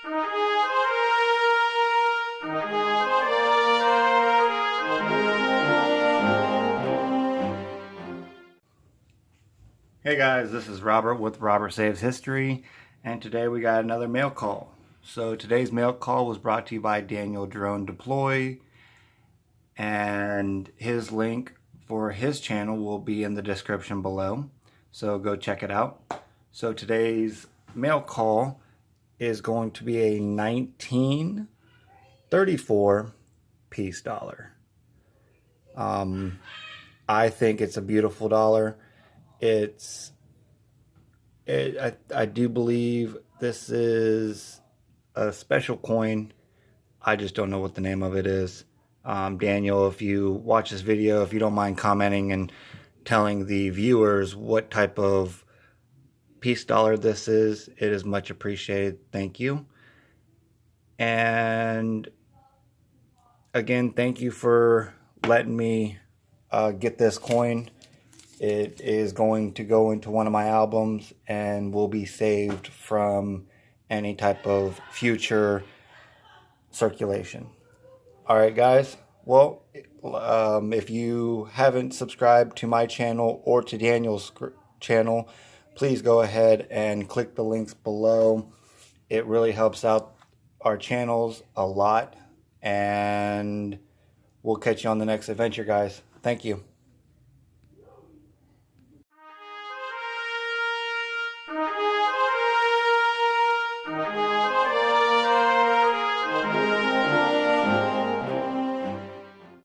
Hey guys, this is Robert with Robert Saves History, and today we got another mail call. So today's mail call was brought to you by Daniel Drone Deploy, and his link for his channel will be in the description below, so go check it out. So today's mail call is going to be a 1934 peace dollar. I think it's a beautiful dollar. I do believe this is a special coin. I just don't know what the name of it is. Daniel, if you watch this video, if you don't mind commenting and telling the viewers what type of peace dollar this is, it is much appreciated. Thank you. And again, thank you for letting me get this coin. It is going to go into one of my albums and will be saved from any type of future circulation. Alright guys, well, if you haven't subscribed to my channel or to Daniel's channel, please go ahead and click the links below. It really helps out our channels a lot, and we'll catch you on the next adventure, guys. Thank you.